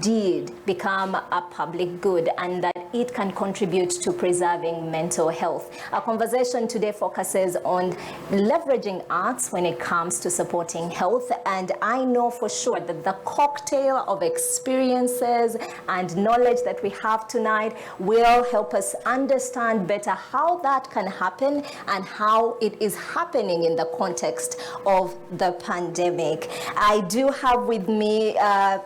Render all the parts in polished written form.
did become a public good and that it can contribute to preserving mental health. Our conversation today focuses on leveraging arts when it comes to supporting health, and I know for sure that the cocktail of experiences and knowledge that we have tonight will help us understand better how that can happen and how it is happening in the context of the pandemic. I do have with me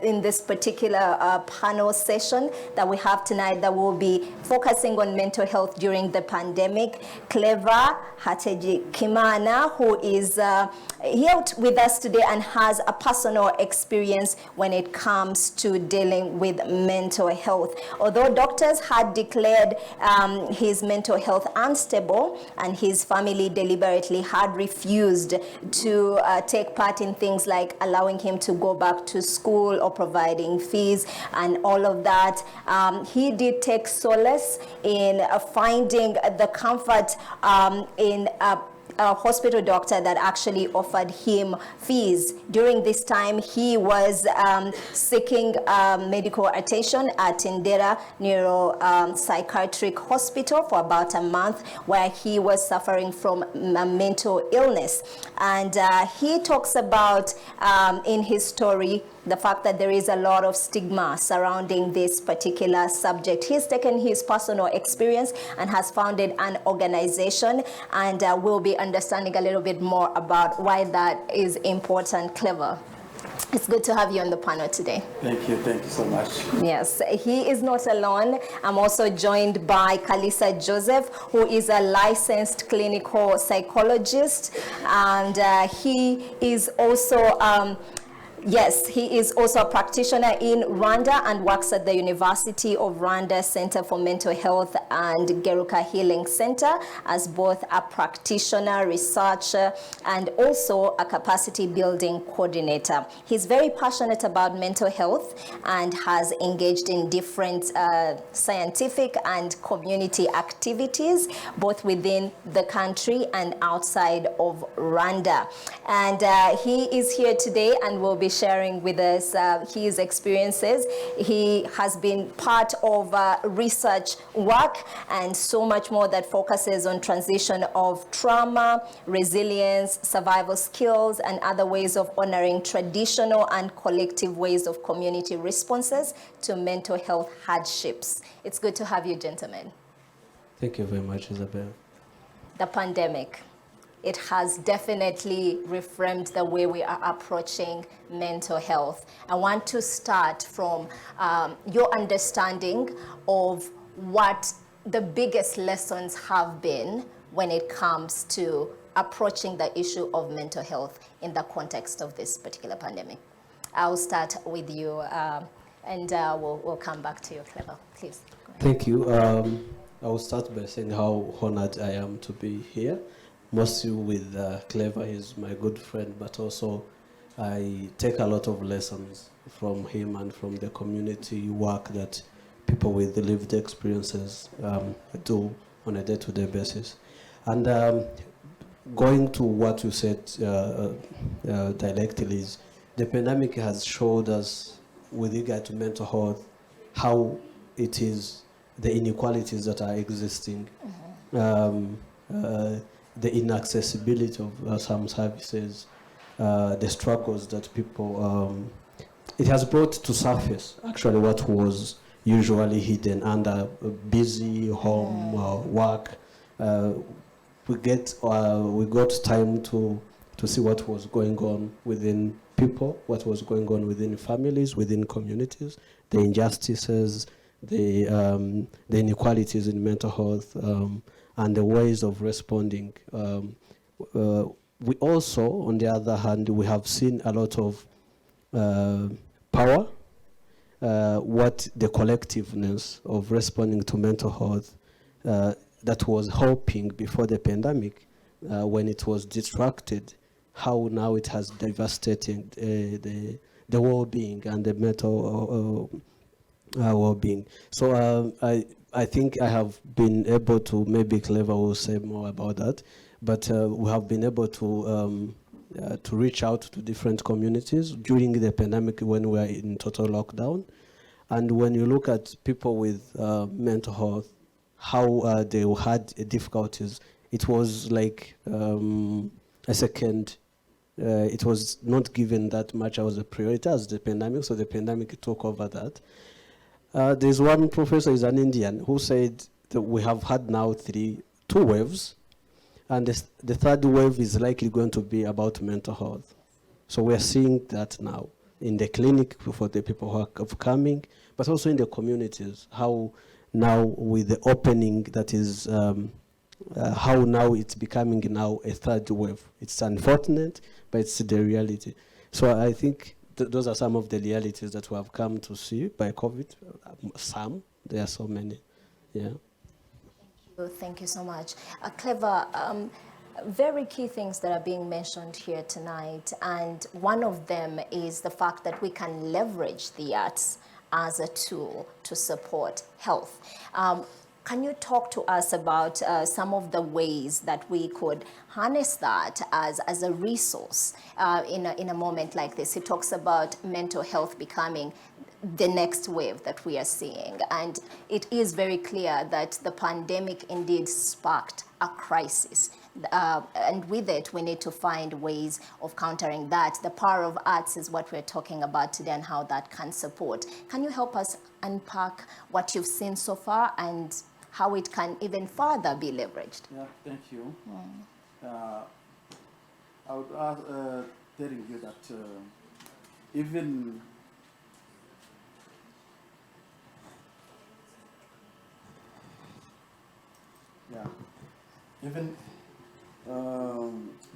in this particular panel session that we have tonight that will be focusing on mental health during the pandemic, Clever Haragirimana, who is here with us today and has a personal experience when it comes to dealing with mental health. Although doctors had declared his mental health unstable and his family deliberately had refused to take part in things like allowing him to go back to school or providing fees and all of that, he did take solace in finding the comfort in a hospital doctor that actually offered him fees. During this time, he was seeking medical attention at Indera Neuropsychiatric Hospital for about a month, where he was suffering from a mental illness. And he talks about in his story the fact that there is a lot of stigma surrounding this particular subject. He's taken his personal experience and has founded an organization, and we'll be understanding a little bit more about why that is important. Clever, it's good to have you on the panel today. Thank you so much. Yes, he is not alone. I'm also joined by Kalisa Joseph, who is a licensed clinical psychologist, and he is also yes, he is also a practitioner in Rwanda and works at the University of Rwanda Center for Mental Health and Geruka Healing Center as both a practitioner, researcher, and also a capacity building coordinator. He's very passionate about mental health and has engaged in different scientific and community activities, both within the country and outside of Rwanda. And he is here today and will be sharing with us his experiences. He has been part of research work and so much more that focuses on transition of trauma, resilience, survival skills, and other ways of honoring traditional and collective ways of community responses to mental health hardships. It's good to have you, gentlemen. Thank you very much, Isabelle. The pandemic, it has definitely reframed the way we are approaching mental health. I want to start from your understanding of what the biggest lessons have been when it comes to approaching the issue of mental health in the context of this particular pandemic. I'll start with you, and we'll come back to you, Clever. Please. Go ahead. Thank you. I will start by saying how honored I am to be here. Mostly with Clever, he's my good friend, but also I take a lot of lessons from him and from the community work that people with lived experiences do on a day-to-day basis. And going to what you said directly is the pandemic has showed us with regard to mental health how it is the inequalities that are existing. Mm-hmm. The inaccessibility of some services, the struggles that people, it has brought to surface actually what was usually hidden under busy home work. We got time to see what was going on within people, what was going on within families, within communities, the injustices, the inequalities in mental health, and the ways of responding. We also, on the other hand, we have seen a lot of power, what the collectiveness of responding to mental health that was helping before the pandemic, when it was distracted, how now it has devastated the well-being and the mental well-being. So I think I have been able to, maybe Clever will say more about that, but we have been able to reach out to different communities during the pandemic when we were in total lockdown. And when you look at people with mental health, how they had difficulties, it was like a second, it was not given that much as a priority as the pandemic, so the pandemic took over that. There's one professor, is an Indian, who said that we have had now two waves, and the third wave is likely going to be about mental health. So we're seeing that now in the clinic for the people who are coming, but also in the communities, how now with the opening that is, how now it's becoming now a third wave. It's unfortunate, but it's the reality. So I think those are some of the realities that we have come to see by COVID. Some, there are so many, yeah. Thank you so much. Clever, very key things that are being mentioned here tonight, and one of them is the fact that we can leverage the arts as a tool to support health. Can you talk to us about some of the ways that we could harness that as a resource in a moment like this? It talks about mental health becoming the next wave that we are seeing. And it is very clear that the pandemic indeed sparked a crisis. And with it, we need to find ways of countering that. The power of arts is what we're talking about today and how that can support. Can you help us unpack what you've seen so far and how it can even further be leveraged? Yeah, thank you. I would telling you that even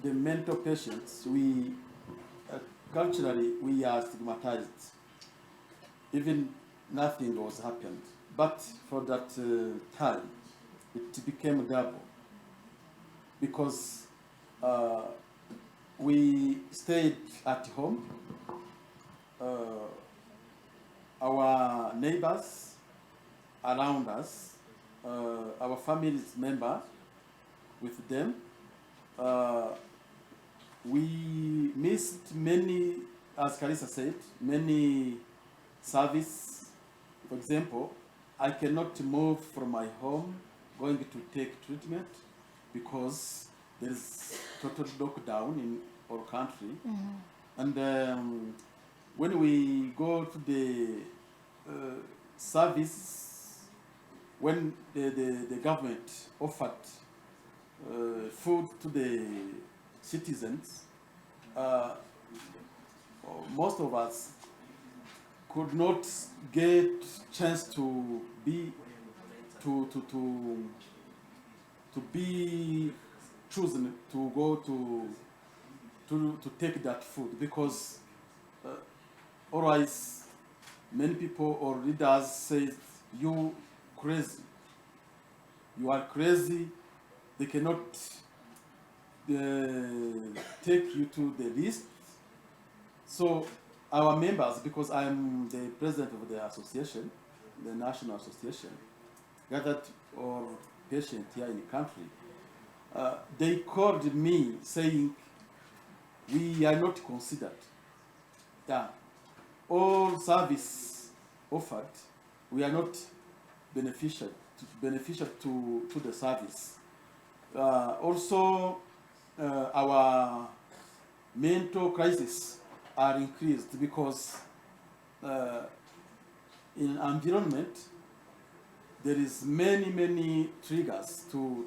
the mental patients, we culturally we are stigmatized. Even nothing was happened, but for that time, it became double because we stayed at home. Our neighbors around us, our family member with them, we missed many, as Kalisa said, many service. For example, I cannot move from my home going to take treatment because there is total lockdown in our country. And when we go to the service, when the government offered food to the citizens, most of us could not get chance to be chosen to go to take that food because otherwise many people or leaders say you crazy, you are crazy. They cannot take you to the list. So our members, because I'm the president of the association, the national association, gathered our patients here in the country. They called me saying, we are not considered. Yeah. All service offered, we are not beneficial to the service. Also, our mental crises are increased because in environment there is many triggers to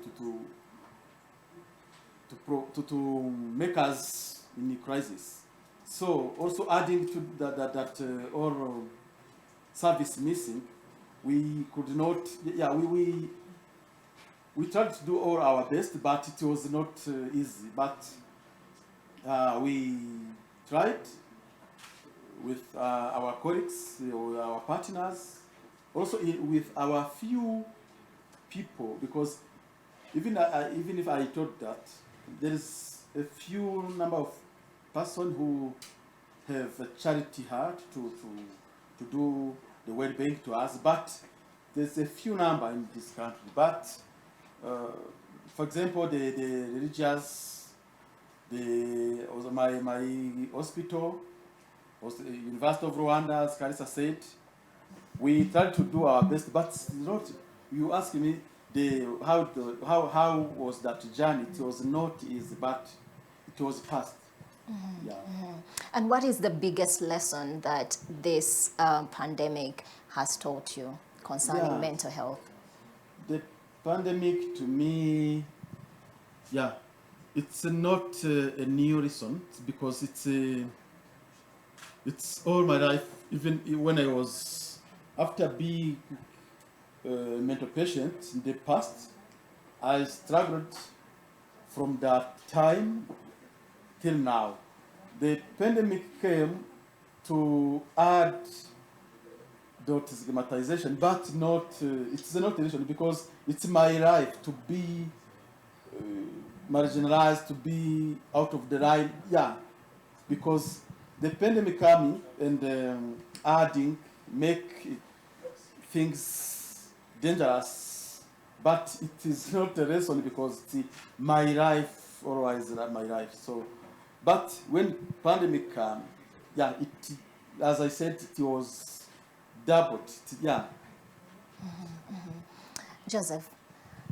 make us in the crisis. So also adding to that our service missing, we could not. Yeah, we tried to do all our best, but it was not easy. But we tried with our colleagues, our partners, also with our few people, because even if I thought that there is a few number of persons who have a charity heart to do the well-being to us, but there's a few number in this country. But for example, the religious, also my hospital, also the University of Rwanda, as Kalisa said, we try to do our best, but not. You ask me how was that journey? It was not easy, but it was past. Yeah. And what is the biggest lesson that this pandemic has taught you concerning mental health? The pandemic, to me, it's not a new lesson, because it's all my life. Even when I was, after being a mental patient in the past, I struggled from that time till now. The pandemic came to add that stigmatization, but not, it's not an issue, because it's my life to be marginalized, to be out of the line, because the pandemic coming and adding make things dangerous, but it is not a reason, because it's my life, always my life. So, but when pandemic came, it, as I said, it was doubled, Joseph,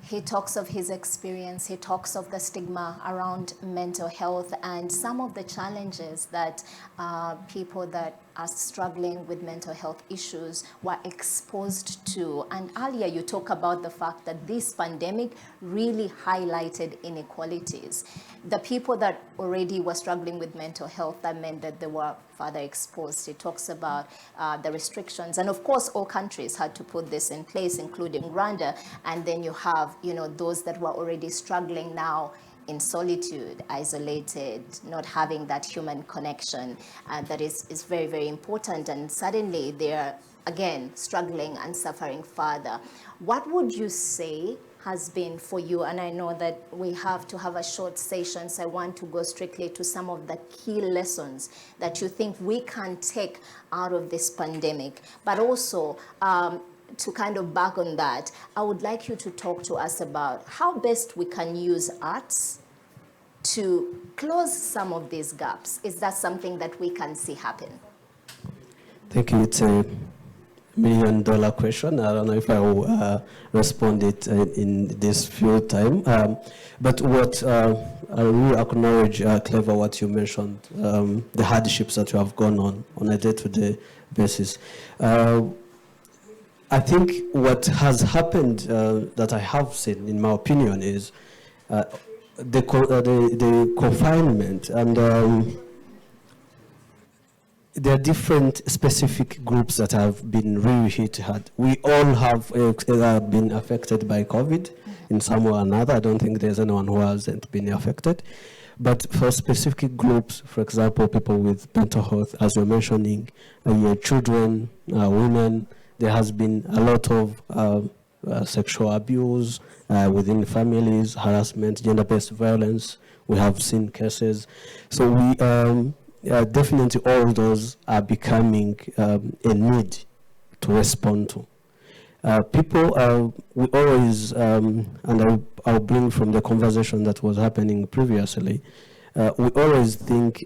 he talks of his experience, he talks of the stigma around mental health and some of the challenges that people that are struggling with mental health issues were exposed to. And earlier you talk about the fact that this pandemic really highlighted inequalities. The people that already were struggling with mental health, that meant that they were further exposed. He talks about the restrictions. And of course, all countries had to put this in place, including Rwanda. And then you have, those that were already struggling now in solitude, isolated, not having that human connection that is very, very important. And suddenly they're, again, struggling and suffering further. What would you say has been for you? And I know that we have to have a short session, so I want to go strictly to some of the key lessons that you think we can take out of this pandemic. But also, to kind of back on that, I would like you to talk to us about how best we can use arts to close some of these gaps. Is that something that we can see happen? Thank you. It's a $1 million question. I don't know if I will respond it in this few time. But what I will acknowledge, Clever, what you mentioned, the hardships that you have gone on a day-to-day basis. I think what has happened that I have seen, in my opinion, is the confinement, and there are different specific groups that have been really hit hard. We all have been affected by COVID in some way or another. I don't think there's anyone who hasn't been affected. But for specific groups, for example, people with mental health, as you're mentioning, children, women, there has been a lot of sexual abuse within families, harassment, gender-based violence. We have seen cases. So we definitely all those are becoming a need to respond to. People, we always, and I'll bring from the conversation that was happening previously, we always think,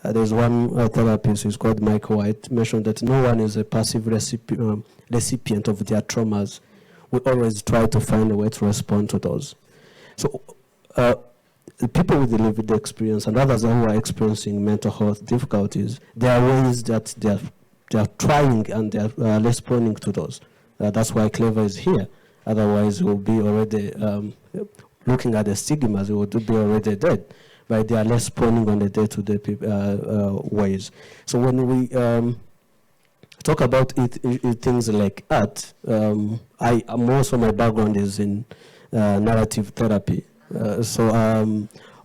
there's one therapist who's called Michael White, mentioned that no one is a passive recipient of their traumas. We always try to find a way to respond to those. So the people with the lived experience and others who are experiencing mental health difficulties, there are ways that they are trying and they are responding to those. That's why Clever is here. Otherwise, we'll be already looking at the stigmas, we would be already dead. But they are responding on the day-to-day ways. So when we talk about things like art, also my background is in narrative therapy. So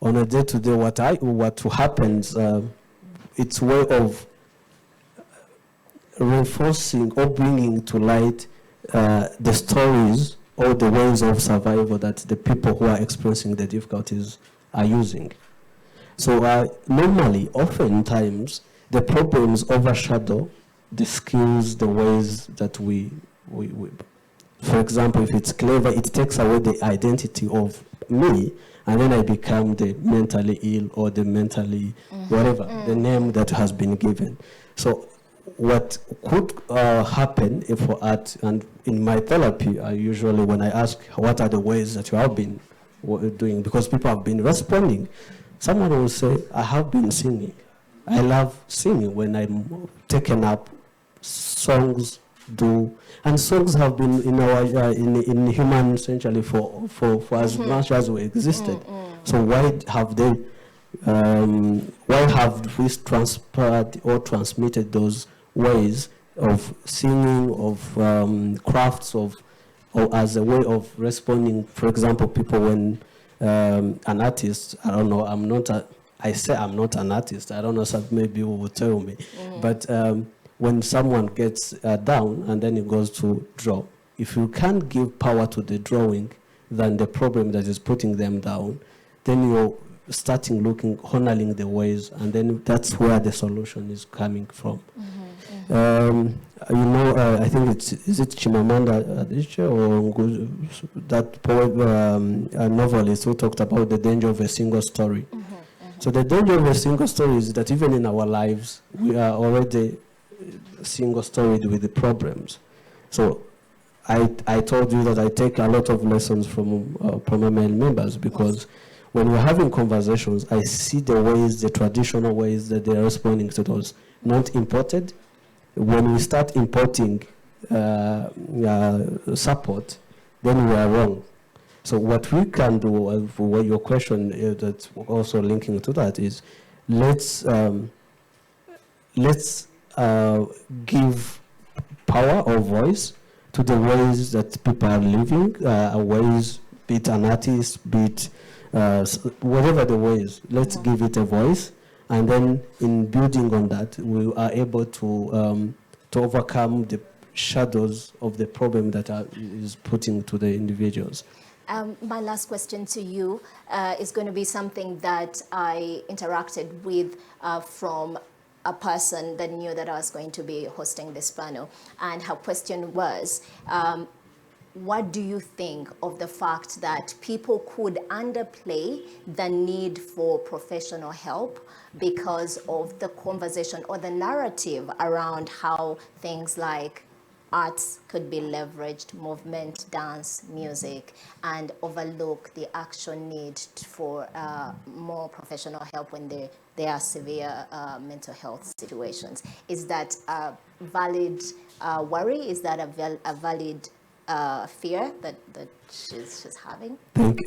on a day-to-day, what happens, it's a way of reinforcing or bringing to light the stories or the ways of survival that the people who are experiencing the difficulties are using. So normally, oftentimes, the problems overshadow the skills, the ways that we for example, if it's Clever, it takes away the identity of me, and then I become the mentally ill or the mentally whatever, the name that has been given. So what could happen for art, and in my therapy, I usually, when I ask what are the ways that you have been doing, because people have been responding, someone will say, I have been singing. I love singing when I'm taken up. Songs do, and songs have been in our in human essentially for as much as we existed. So why have they? Why have we transferred or transmitted those ways of singing, of crafts, or as a way of responding? For example, people when an artist, I don't know, I say I'm not an artist. I don't know, so maybe you will tell me. But when someone gets down and then he goes to draw, if you can't give power to the drawing than the problem that is putting them down, then you're starting looking, honoring the ways, and then that's where the solution is coming from. I think is it Chimamanda Adichie or that poet, novelist who talked about the danger of a single story. So the danger of a single story is that even in our lives, we are already single-storied with the problems. So I told you that I take a lot of lessons from male members, because when we're having conversations, I see the ways, the traditional ways that they're responding to those, not imported. When we start importing support, then we are wrong. So what we can do, for your question that's also linking to that, is let's give power or voice to the ways that people are living, ways, be it an artist, be it whatever the ways, let's give it a voice, and then in building on that, we are able to overcome the shadows of the problem that is putting to the individuals. My last question to you is going to be something that I interacted with from a person that knew that I was going to be hosting this panel. And her question was, what do you think of the fact that people could underplay the need for professional help because of the conversation or the narrative around how things like arts could be leveraged, movement, dance, music, and overlook the actual need for more professional help when there are severe mental health situations? Is that a valid worry? Is that a valid fear that she's having?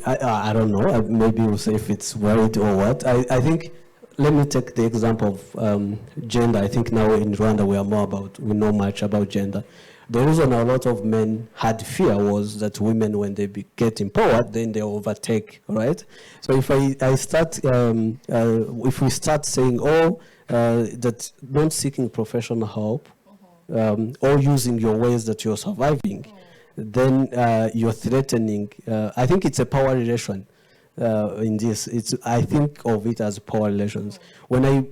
I don't know. Maybe we'll say if it's worried or what. I think, let me take the example of gender. I think now in Rwanda we know much about gender. The reason a lot of men had fear was that women, when they get empowered, then they overtake, right? So if if we start saying, that not seeking professional help, or using your ways that you're surviving, then you're threatening. I think it's a power relation in this. I think of it as power relations. When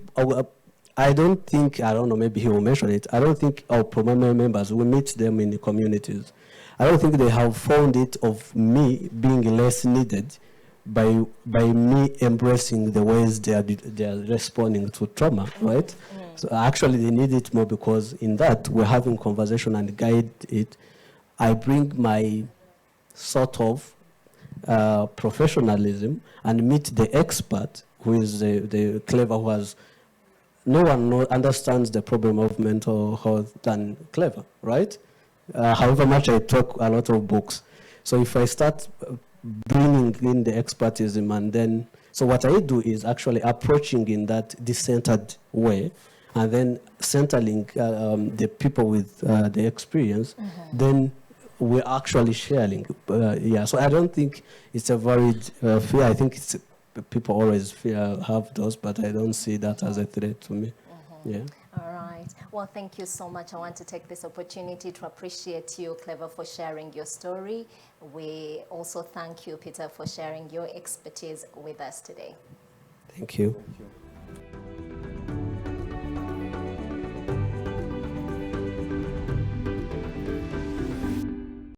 I don't think, I don't know, maybe he will mention it, I don't think our prominent members, we meet them in the communities, I don't think they have found it of me being less needed by me embracing the ways they are responding to trauma, right? So actually they need it more, because in that we're having conversation and guide it. I bring my sort of professionalism and meet the expert who is the clever, who has, no one understands the problem of mental health than clever, right? However much I talk a lot of books. So if I start bringing in the expertism, and then, so what I do is actually approaching in that decentered way, and then centering the people with the experience, then we're actually sharing. So I don't think it's a valid fear. I think it's people always have those, but I don't see that as a threat to me. Yeah. All right. Well, thank you so much. I want to take this opportunity to appreciate you, Clever, for sharing your story. We also thank you, Peter, for sharing your expertise with us today. Thank you. Thank you.